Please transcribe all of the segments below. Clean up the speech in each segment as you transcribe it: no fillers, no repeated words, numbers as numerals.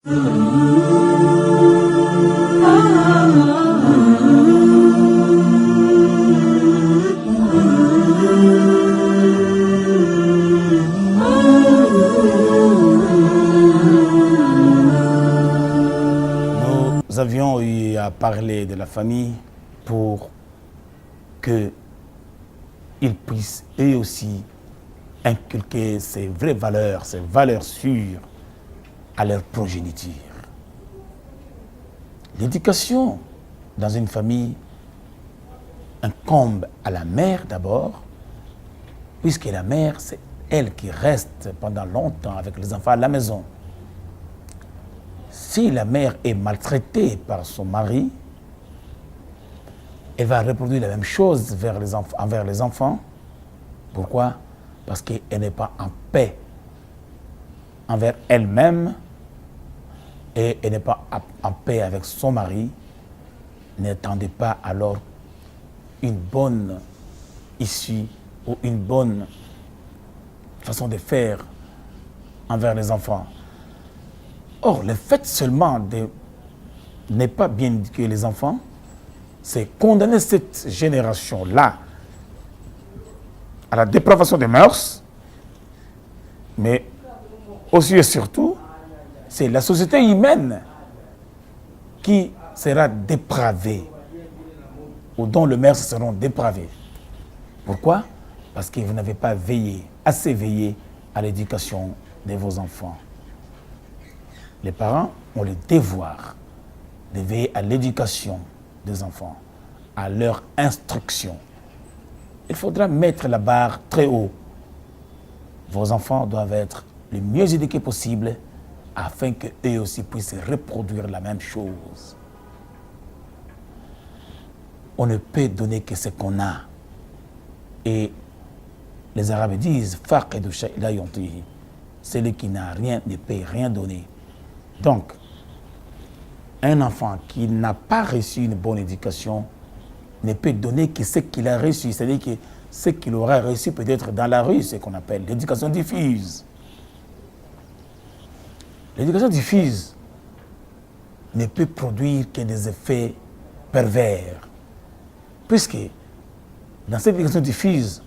Nous avions eu à parler de la famille pour qu'ils puissent eux aussi inculquer ces vraies valeurs, ces valeurs sûres à leur progéniture. L'éducation dans une famille incombe à la mère d'abord, puisque la mère, c'est elle qui reste pendant longtemps avec les enfants à la maison. Si la mère est maltraitée par son mari, elle va reproduire la même chose envers les enfants. Pourquoi? Parce qu'elle n'est pas en paix envers elle-même et elle n'est pas en paix avec son mari. N'attendez pas alors une bonne issue ou une bonne façon de faire envers les enfants. Or, le fait seulement de ne pas bien éduquer les enfants, c'est condamner cette génération-là à la dépravation des mœurs, mais aussi et surtout, c'est la société humaine qui sera dépravée, ou dont les mœurs seront dépravées. Pourquoi? Parce que vous n'avez pas assez veillé à l'éducation de vos enfants. Les parents ont le devoir de veiller à l'éducation des enfants, à leur instruction. Il faudra mettre la barre très haut. Vos enfants doivent être le mieux éduqués possible afin qu'eux aussi puissent reproduire la même chose. On ne peut donner que ce qu'on a. Et les Arabes disent « Faqidu shay'in la yu'tihi » celui qui n'a rien ne peut rien donner. Donc, un enfant qui n'a pas reçu une bonne éducation ne peut donner que ce qu'il a reçu, c'est-à-dire que ce qu'il aura reçu peut-être dans la rue, ce qu'on appelle l'éducation diffuse. L'éducation diffuse ne peut produire que des effets pervers, puisque dans cette éducation diffuse,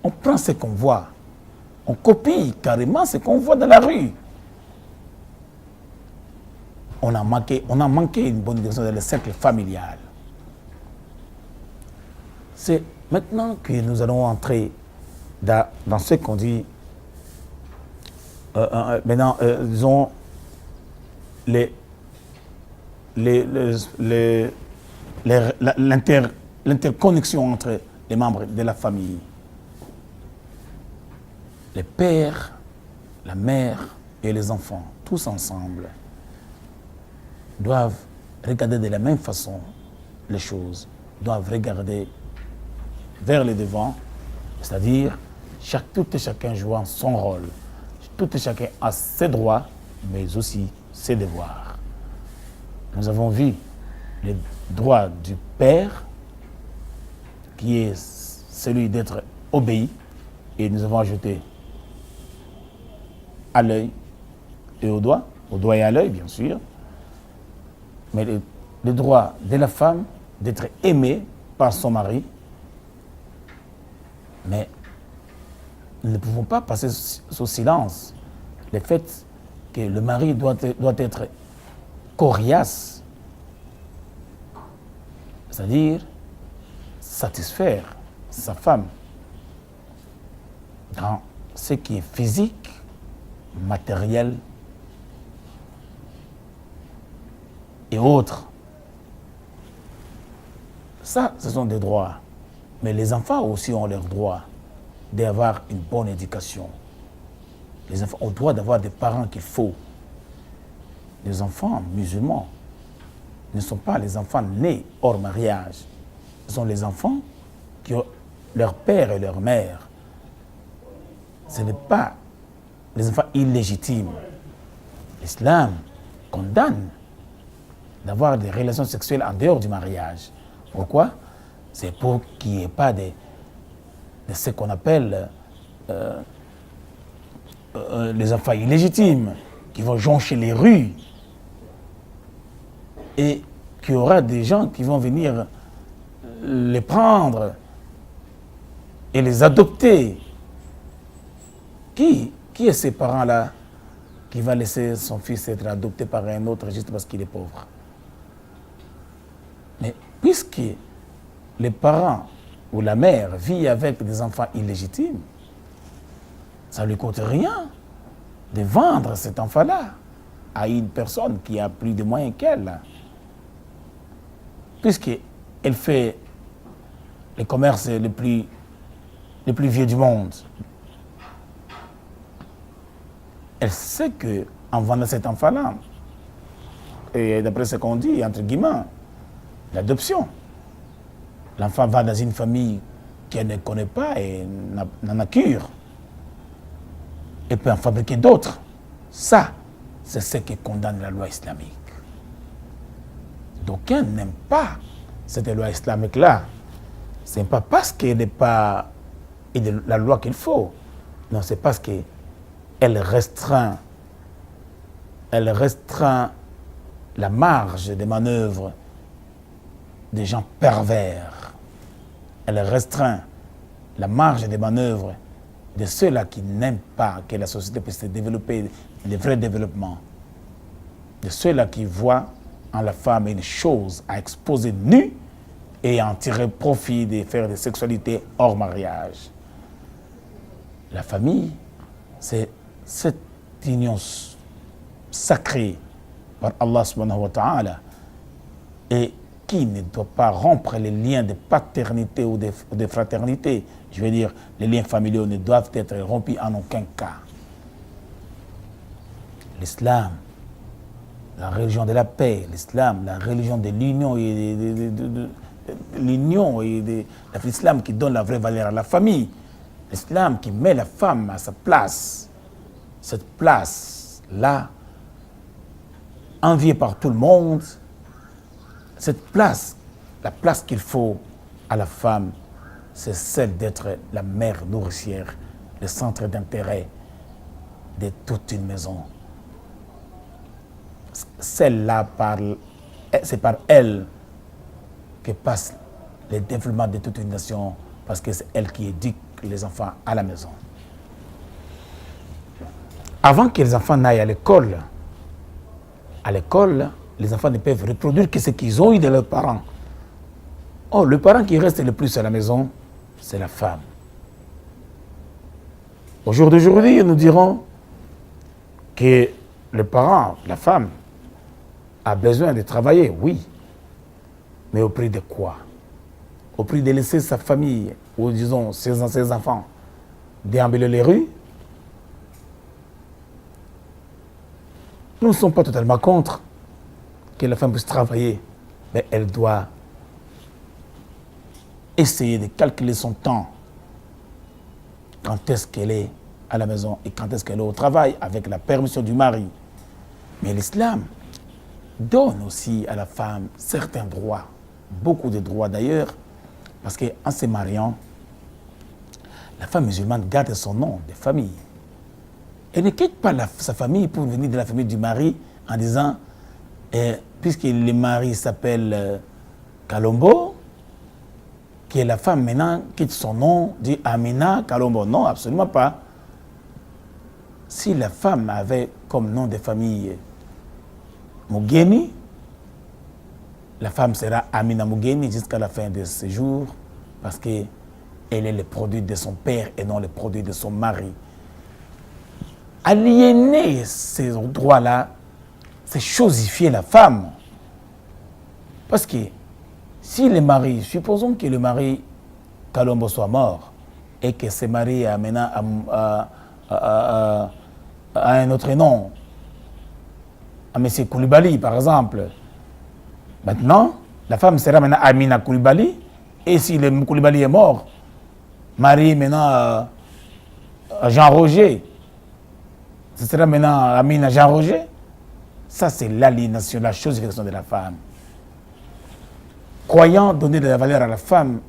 on prend ce qu'on voit, on copie carrément ce qu'on voit dans la rue. On a manqué une bonne éducation dans le cercle familial. C'est maintenant que nous allons entrer dans ce qu'on dit, disons, l'interconnexion entre les membres de la famille. Les pères, la mère et les enfants, tous ensemble, doivent regarder de la même façon les choses, doivent regarder vers le devant, c'est-à-dire tout et chacun jouant son rôle, tout et chacun a ses droits, mais aussi ses devoirs. Nous avons vu le droit du père, qui est celui d'être obéi, et nous avons ajouté à l'œil et au doigt et à l'œil, bien sûr, mais le droit de la femme d'être aimée par son mari. Mais nous ne pouvons pas passer sous silence le fait que le mari doit être coriace, c'est-à-dire satisfaire sa femme dans ce qui est physique, matériel et autres. Ça, ce sont des droits. Mais les enfants aussi ont leurs droits d'avoir une bonne éducation. Les enfants ont le droit d'avoir des parents qu'il faut. Les enfants musulmans ne sont pas les enfants nés hors mariage. Ce sont les enfants qui ont leur père et leur mère. Ce n'est pas les enfants illégitimes. L'islam condamne d'avoir des relations sexuelles en dehors du mariage. Pourquoi? C'est pour qu'il n'y ait pas de ce qu'on appelle les enfants illégitimes qui vont joncher les rues et qu'il y aura des gens qui vont venir les prendre et les adopter. Qui est ces parents-là qui va laisser son fils être adopté par un autre juste parce qu'il est pauvre? Mais puisque les parents ou la mère vit avec des enfants illégitimes, ça ne lui coûte rien de vendre cet enfant-là à une personne qui a plus de moyens qu'elle. Puisqu'elle fait le commerce le plus vieux du monde. Elle sait qu'en vendant cet enfant-là, et d'après ce qu'on dit, entre guillemets, l'adoption, l'enfant va dans une famille qu'elle ne connaît pas et n'en a cure. Et peut en fabriquer d'autres. Ça, c'est ce que condamne la loi islamique. D'aucuns n'aiment pas cette loi islamique-là. Ce n'est pas parce qu'elle n'est pas la loi qu'il faut. Non, c'est parce qu'elle restreint la marge de manœuvre des gens pervers. Elle restreint la marge de manœuvre de ceux-là qui n'aiment pas que la société puisse se développer, le vrai développement. De ceux-là qui voient en la femme une chose à exposer nue et à en tirer profit de faire des sexualités hors mariage. La famille, c'est cette union sacrée par Allah subhanahu wa ta'ala et qui ne doit pas rompre les liens de paternité ou de fraternité. Je veux dire, les liens familiaux ne doivent être rompus en aucun cas. L'islam, la religion de la paix, l'islam, la religion de l'union l'islam qui donne la vraie valeur à la famille, l'islam qui met la femme à sa place, cette place-là, enviée par tout le monde, cette place, la place qu'il faut à la femme, c'est celle d'être la mère nourricière, le centre d'intérêt de toute une maison. Celle-là, c'est par elle que passe le développement de toute une nation, parce que c'est elle qui éduque les enfants à la maison. Avant que les enfants n'aillent à l'école, les enfants ne peuvent reproduire que ce qu'ils ont eu de leurs parents. Oh, le parent qui reste le plus à la maison, c'est la femme. Au jour d'aujourd'hui, nous dirons que le parent, la femme, a besoin de travailler, oui. Mais au prix de quoi? Au prix de laisser sa famille, ou disons ses enfants, déambuler les rues? Nous ne sommes pas totalement contre que la femme puisse travailler, mais elle doit essayer de calculer son temps. Quand est-ce qu'elle est à la maison et quand est-ce qu'elle est au travail, avec la permission du mari. Mais l'islam donne aussi à la femme certains droits, beaucoup de droits d'ailleurs, parce qu'en se mariant, la femme musulmane garde son nom de famille. Elle ne quitte pas sa famille pour venir de la famille du mari en disant, puisque le mari s'appelle Kalombo, que la femme maintenant quitte son nom, dit Amina Kalombo. Non, absolument pas. Si la femme avait comme nom de famille Mugeni, la femme sera Amina Mugeni jusqu'à la fin de ses jours, parce qu'elle est le produit de son père et non le produit de son mari. Aliéner ces droits-là, c'est chosifier la femme. Parce que si le mari, supposons que le mari Kalombo soit mort et que ce mari a maintenant à un autre nom, à M. Koulibaly par exemple, maintenant, la femme sera maintenant Amina Koulibaly, et si le Koulibaly est mort, mari maintenant Jean Roger, ce sera maintenant Amina Jean Roger. Ça, c'est l'aliénation, la chosification de la femme. Croyant donner de la valeur à la femme,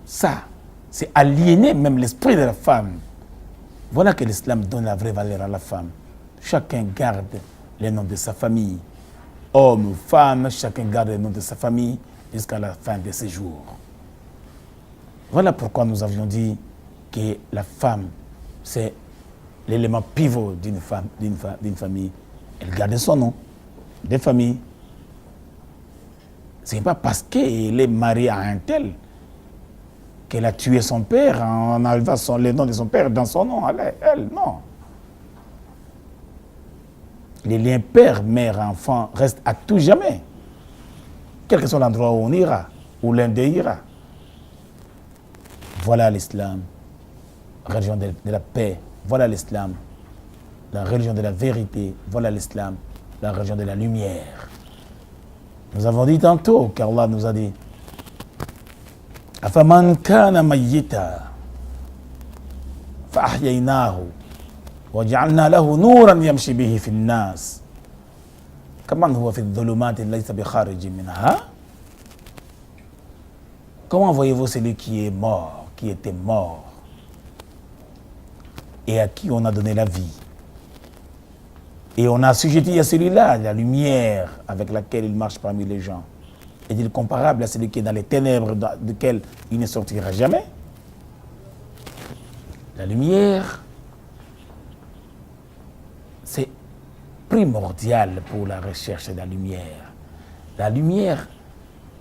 ça, c'est aliéner même l'esprit de la femme. Voilà que l'islam donne la vraie valeur à la femme. Chacun garde les noms de sa famille. Hommes, femmes, chacun garde le nom de sa famille jusqu'à la fin de ses jours. Voilà pourquoi nous avions dit que la femme, c'est l'élément pivot d'une famille. Elle garde son nom de famille. Ce n'est pas parce qu'elle est mariée à un tel qu'elle a tué son père en enlevant le nom de son père dans son nom. Elle, non. Les liens père, mère, enfant restent à tout jamais. Quel que soit l'endroit où on ira, où l'un d'eux ira. Voilà l'islam, religion de la paix. Voilà l'islam, la religion de la vérité. Voilà l'islam, la religion de la lumière. Nous avons dit tantôt qu'Allah nous a dit Afaman kana mayyita fa ahyaynahu wa ja'alna lahu nuran yamshi bihi fi an-nas kaman huwa fi adh-dhulumati laysa bi kharijin minha. Comment voyez-vous celui qui est mort, qui était mort et à qui on a donné la vie? Et on a assujetti à celui-là la lumière avec laquelle il marche parmi les gens. Est-il comparable à celui qui est dans les ténèbres duquel il ne sortira jamais? La lumière, c'est primordial pour la recherche de la lumière. La lumière,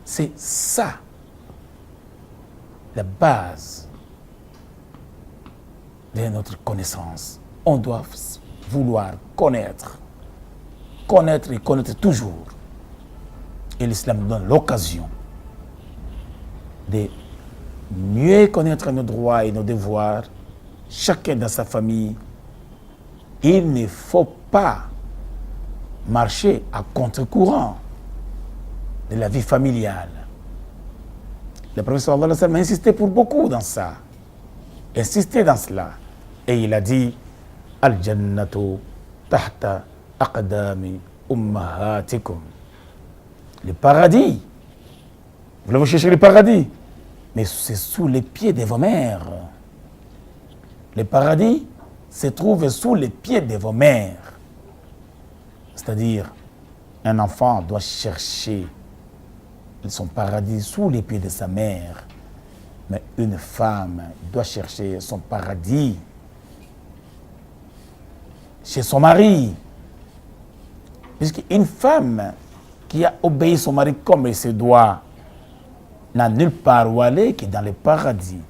c'est ça, la base de notre connaissance. On doit vouloir connaître et connaître toujours. Et l'islam nous donne l'occasion de mieux connaître nos droits et nos devoirs, chacun dans sa famille. Il ne faut pas marcher à contre-courant de la vie familiale. Le prophète sallallahu alayhi wa sallam a insisté pour beaucoup dans ça. Insisté dans cela. Et il a dit Al-Jannatu tahta aqdami ummahatikum. Le paradis, vous l'avez cherché le paradis, mais c'est sous les pieds de vos mères. Le paradis se trouve sous les pieds de vos mères. C'est-à-dire, un enfant doit chercher son paradis sous les pieds de sa mère, mais une femme doit chercher son paradis chez son mari. Puisqu'une femme qui a obéi son mari comme il se doit n'a nulle part où aller que dans le paradis.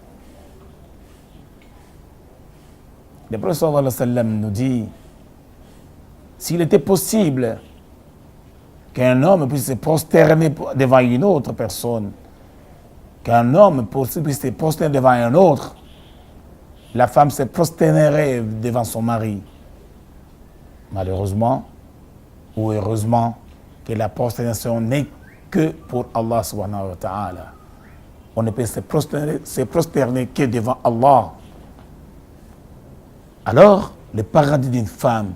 Le prophète sallallahu alayhi wa sallam nous dit s'il était possible qu'un homme puisse se prosterner devant une autre personne, qu'un homme puisse se prosterner devant un autre, la femme se prosternerait devant son mari. Malheureusement ou heureusement, que la prosternation n'est que pour Allah subhanahu wa ta'ala. On ne peut se prosterner que devant Allah. Alors, le paradis d'une femme,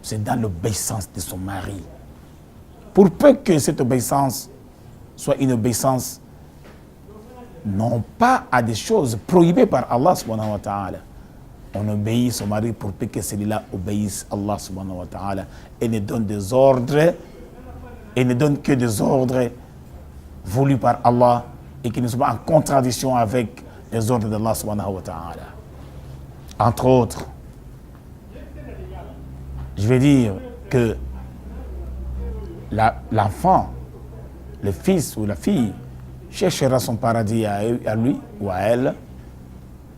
c'est dans l'obéissance de son mari. Pour peu que cette obéissance soit une obéissance non pas à des choses prohibées par Allah subhanahu wa ta'ala. On obéit son mari pour peu que celui-là obéisse Allah subhanahu wa ta'ala et ne donne des ordres et ne donne que des ordres voulus par Allah et qui ne sont pas en contradiction avec les ordres d'Allah subhanahu wa ta'ala. Entre autres, je vais dire que l'enfant, le fils ou la fille, cherchera son paradis à lui ou à elle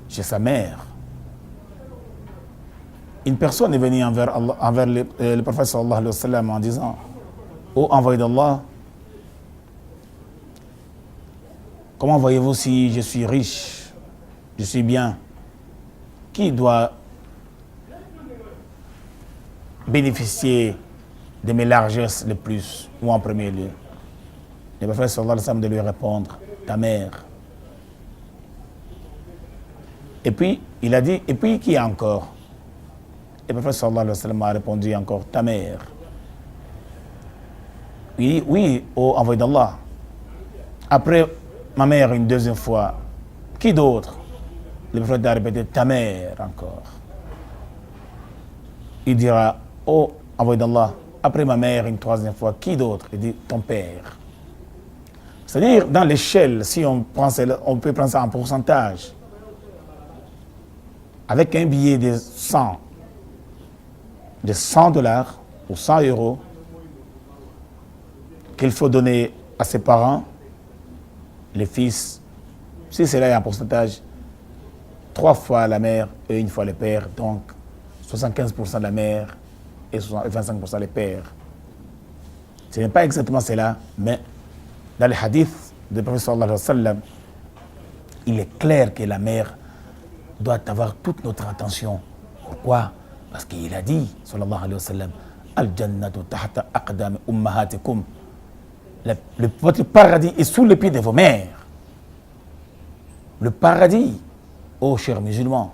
chez sa mère. Une personne est venue envers le prophète sallallahu alayhi wa sallam en disant ô envoyé d'Allah, comment voyez-vous si je suis riche, je suis bien, qui doit bénéficier de mes largesses le plus ou en premier lieu? Le prophète sallallahu alayhi wa sallam de lui répondre ta mère. Et puis il a dit et puis qui encore? Le prophète sallallahu alayhi wa sallam a répondu encore ta mère. Il dit oui, ô envoyé d'Allah. Après ma mère une deuxième fois, qui d'autre? Le prophète a répété ta mère encore. Il dira ô envoyé d'Allah, Après ma mère, une troisième fois, qui d'autre? Il dit ton père. C'est-à-dire, dans l'échelle, si on peut prendre ça en pourcentage, avec un billet de 100 dollars ou 100 euros qu'il faut donner à ses parents, les fils, si c'est là un pourcentage, 3 fois la mère et 1 fois le père, donc 75% de la mère et 25% les pères. Ce n'est pas exactement cela, mais dans les hadiths du prophète sallallahu alayhi wa sallam, il est clair que la mère doit avoir toute notre attention. Pourquoi? Parce qu'il a dit, sallallahu alayhi wa sallam, Al-Jannatu tahta aqdami ummahatikum. Votre paradis est sous les pieds de vos mères. Le paradis, ô chers musulmans,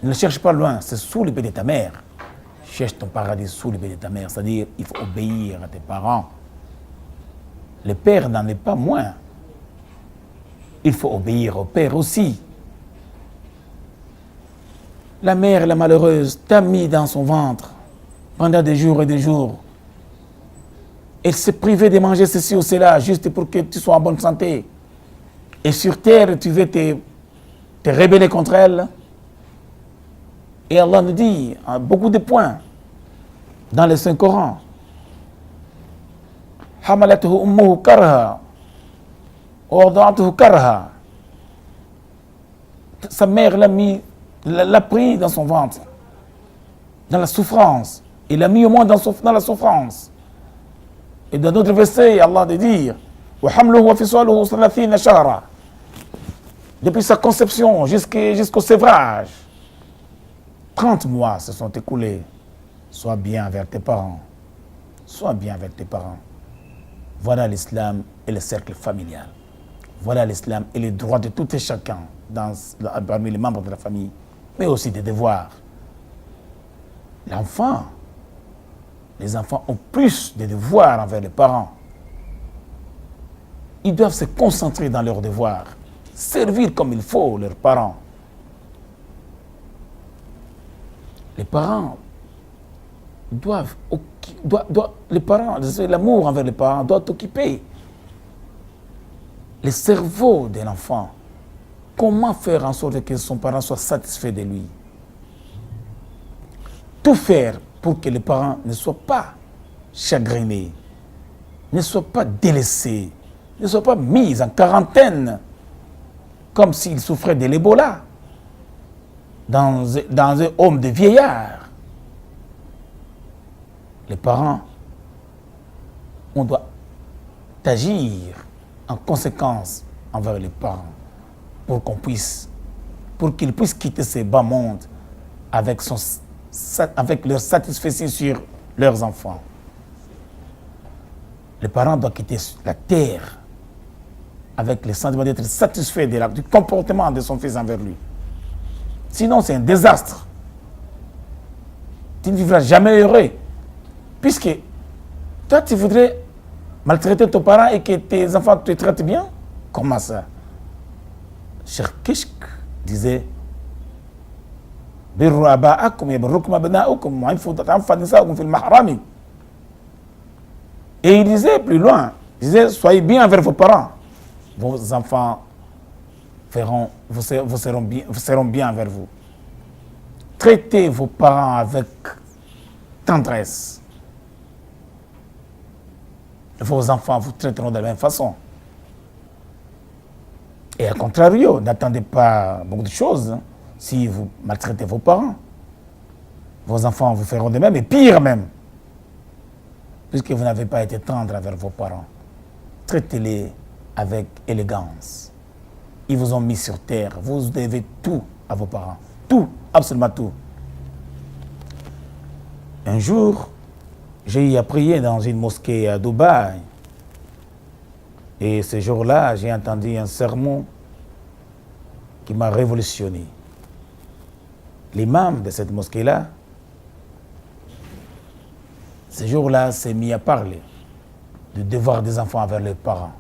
ne cherche pas loin, c'est sous les pieds de ta mère. Cherche ton paradis sous les pieds de ta mère, c'est-à-dire il faut obéir à tes parents. Le père n'en est pas moins. Il faut obéir au père aussi. La mère, la malheureuse, t'a mis dans son ventre pendant des jours et des jours. Elle s'est privée de manger ceci ou cela juste pour que tu sois en bonne santé. Et sur terre, tu veux te rebeller contre elle. Et Allah nous dit à beaucoup de points dans le Saint-Coran. Hamalatuhu ummuhu karha wa wada'atuhu karha. Sa mère l'a pris dans son ventre, dans la souffrance. Il l'a mis au monde dans la souffrance. Et dans d'autres versets, Allah de dire wa hamluhu wa fisaluhu 30 shahra. Depuis sa conception jusqu'au sévrage, 30 mois se sont écoulés. Sois bien avec tes parents. Sois bien avec tes parents. Voilà l'islam et le cercle familial. Voilà l'islam et les droits de tout et chacun parmi les membres de la famille, mais aussi des devoirs. Les enfants ont plus de devoirs envers les parents. Ils doivent se concentrer dans leurs devoirs, servir comme il faut leurs parents. Les parents l'amour envers les parents doit occuper le cerveau de l'enfant. Comment faire en sorte que son parent soit satisfait de lui? Tout faire pour que les parents ne soient pas chagrinés, ne soient pas délaissés, ne soient pas mis en quarantaine comme s'ils souffraient de l'Ebola dans un home de vieillards. Les parents, on doit agir en conséquence envers les parents pour qu'ils puissent quitter ces bas mondes avec leur satisfaction sur leurs enfants. Les parents doivent quitter la terre avec le sentiment d'être satisfait du comportement de son fils envers lui. Sinon, c'est un désastre. Tu ne vivras jamais heureux. Puisque toi, tu voudrais maltraiter ton parent et que tes enfants te traitent bien? Comment ça? Cheikh Kishk disait Birru aba'akum yaburrukum abna'ukum wa infa nisa'ukum fil mahrami. Et il disait plus loin, il disait soyez bien envers vos parents. Vos enfants seront bien envers vous. Traitez vos parents avec tendresse. Vos enfants vous traiteront de la même façon. Et à contrario, n'attendez pas beaucoup de choses si vous maltraitez vos parents. Vos enfants vous feront de même, et pire même, puisque vous n'avez pas été tendre envers vos parents. Traitez-les avec élégance. Ils vous ont mis sur terre. Vous devez tout à vos parents. Tout, absolument tout. Un jour, j'ai eu à prier dans une mosquée à Dubaï. Et ce jour-là, j'ai entendu un sermon qui m'a révolutionné. L'imam de cette mosquée-là, ce jour-là, s'est mis à parler du devoir des enfants envers leurs parents.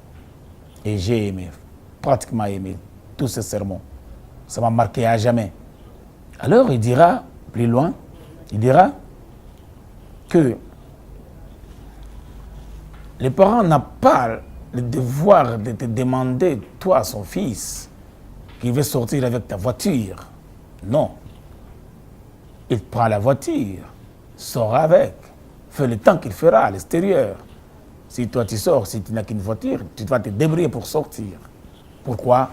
Et j'ai aimé, pratiquement aimé, tous ces sermons. Ça m'a marqué à jamais. Alors il dira, plus loin, il dira que Les parents n'ont pas le devoir de te demander, toi, son fils, qui veut sortir avec ta voiture. Non. Il prend la voiture, sort avec, fait le temps qu'il fera à l'extérieur. Si toi tu sors, si tu n'as qu'une voiture, tu dois te débrouiller pour sortir. Pourquoi?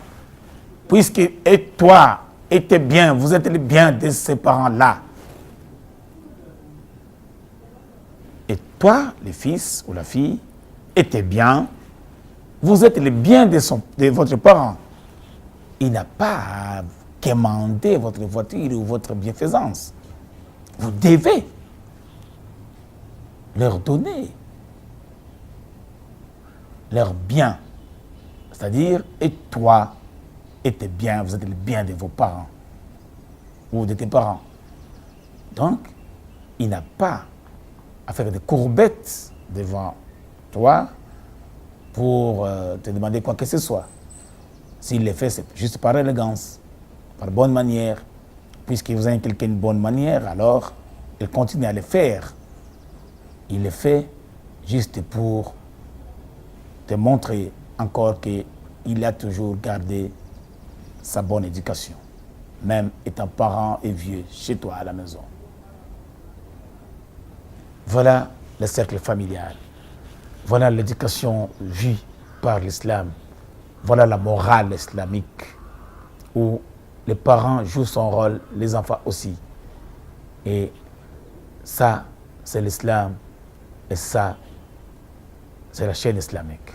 Puisque et toi et tes biens, vous êtes les biens de ces parents-là. Et toi, le fils ou la fille, et tes biens, vous êtes les biens de votre parent. Il n'a pas à quémander votre voiture ou votre bienfaisance. Vous devez leur donner leurs biens. C'est-à-dire, et toi, et tes biens, vous êtes les biens de vos parents ou de tes parents. Donc, il n'a pas à faire des courbettes devant toi pour te demander quoi que ce soit. S'il le fait, c'est juste par élégance, par bonne manière. Puisque vous avez quelqu'un une bonne manière, alors il continue à le faire. Il le fait juste pour te montrer encore qu'il a toujours gardé sa bonne éducation, même étant parent et vieux chez toi à la maison. Voilà le cercle familial. Voilà l'éducation vue par l'islam. Voilà la morale islamique où les parents jouent son rôle, les enfants aussi. Et ça, c'est l'islam. Et ça, c'est la chaîne islamique.